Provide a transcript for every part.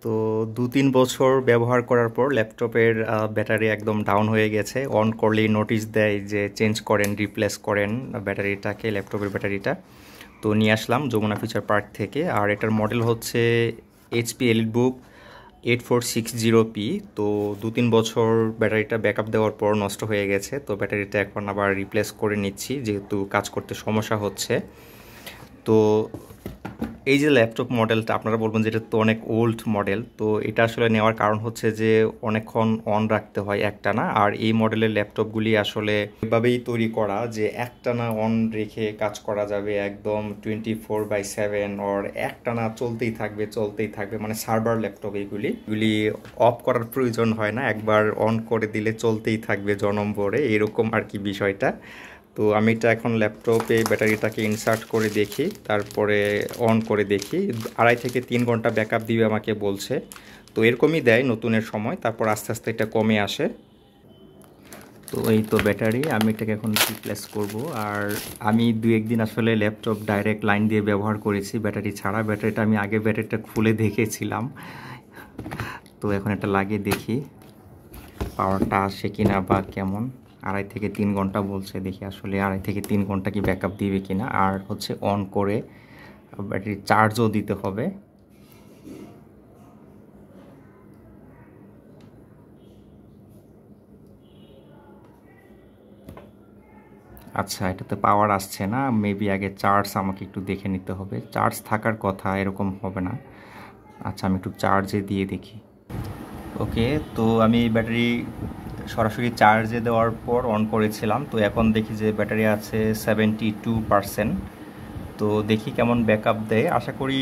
তো ২-৩ বছর ব্যবহার করার পর ল্যাপটপের ব্যাটারি একদম ডাউন হয়ে গেছে। অন করলেই নোটিশ দেয় যে চেঞ্জ করেন, রিপ্লেস করেন ব্যাটারিটাকে, ল্যাপটপের ব্যাটারিটা। তো নিয়ে আসলাম যমুনা ফিচার পার্ক থেকে। আর এটার মডেল হচ্ছে এইচপি এলিটবুক 8460P। তো ২-৩ বছর ব্যাটারিটা ব্যাকআপ দেওয়ার পর নষ্ট হয়ে গেছে। তো ব্যাটারিটা এখন আবার রিপ্লেস করে নিচ্ছি, যেহেতু কাজ করতে সমস্যা হচ্ছে। তো এই যে ল্যাপটপ মডেলটা, আপনারা বলবেন যে এটা তো অনেক ওল্ড মডেল। তো এটা আসলে নেওয়ার কারণ হচ্ছে যে অনেকক্ষণ অন রাখতে হয় একটানা। আর এই মডেলের ল্যাপটপগুলি আসলে এভাবেই তৈরি করা যে একটানা অন রেখে কাজ করা যাবে, একদম 24/7, ওর একটানা চলতেই থাকবে চলতেই থাকবে, মানে সার্ভার ল্যাপটপ এগুলি অফ করার প্রয়োজন হয় না, একবার অন করে দিলে চলতেই থাকবে জনম্বরে, এরকম আর কি বিষয়টা। তো আমি এটা এখন ল্যাপটপে ব্যাটারিটাকে ইনসার্ট করে দেখি, তারপরে অন করে দেখি। 2.5 থেকে 3 ঘন্টা ব্যাকআপ দিবে আমাকে বলছে। তো এরকমই দেয় নতুনের সময়, তারপর আস্তে আস্তে এটা কমে আসে। তো এই তো ব্যাটারি, আমি এটাকে এখন রিপ্লেস করব। আর আমি 2-1 দিন আসলে ল্যাপটপ ডাইরেক্ট লাইন দিয়ে ব্যবহার করেছি ব্যাটারি ছাড়া। ব্যাটারিটা আমি আগে ব্যাটারিটা খুলে দেখেছিলাম। তো এখন এটা লাগিয়ে দেখি পাওয়ারটা আসে কিনা বা কেমন। 2.5 থেকে 3 ঘন্টা বলছে, দেখি আসলে 2.5 থেকে 3 ঘন্টা কি ব্যাকআপ দিবে কিনা। আর হচ্ছে অন করে ব্যাটারি চার্জও দিতে হবে। আচ্ছা, এটাতে পাওয়ার আসছে না, মেবি আগে চার্জ আমাকে একটু দেখে নিতে হবে। চার্জ থাকার কথা, এরকম হবে না। আচ্ছা, আমি একটু চার্জে দিয়ে দেখি। ওকে, তো আমি ব্যাটারি সরাসরি চার্জে দেওয়ার পর অন করেছিলাম। তো এখন দেখি যে ব্যাটারি আছে 72%। তো দেখি কেমন ব্যাকআপ দেয়। আশা করি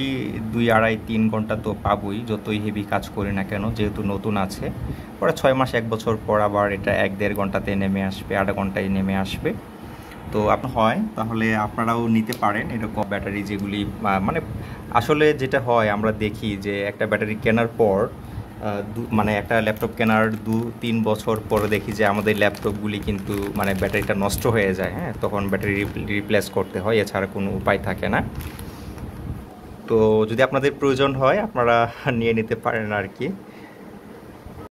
2-2.5-3 ঘন্টা তো পাবোই, যতই হেভি কাজ করি না কেন, যেহেতু নতুন আছে। পরে 6 মাস 1 বছর পর আবার এটা 1-1.5 ঘন্টাতে নেমে আসবে, 1/2 ঘন্টায় নেমে আসবে। তো আপনার হয় তাহলে আপনারাও নিতে পারেন এরকম ব্যাটারি, যেগুলি মানে আসলে যেটা হয় আমরা দেখি যে একটা ব্যাটারি কেনার পর মানে একটা ল্যাপটপ কেনার 2-3 বছর পরে দেখি যে আমাদের ল্যাপটপগুলি কিন্তু মানে ব্যাটারিটা নষ্ট হয়ে যায়। হ্যাঁ, তখন ব্যাটারি রিপ্লেস করতে হয়, এছাড়া কোনো উপায় থাকে না। তো যদি আপনাদের প্রয়োজন হয় আপনারা নিয়ে নিতে পারেন আর কি।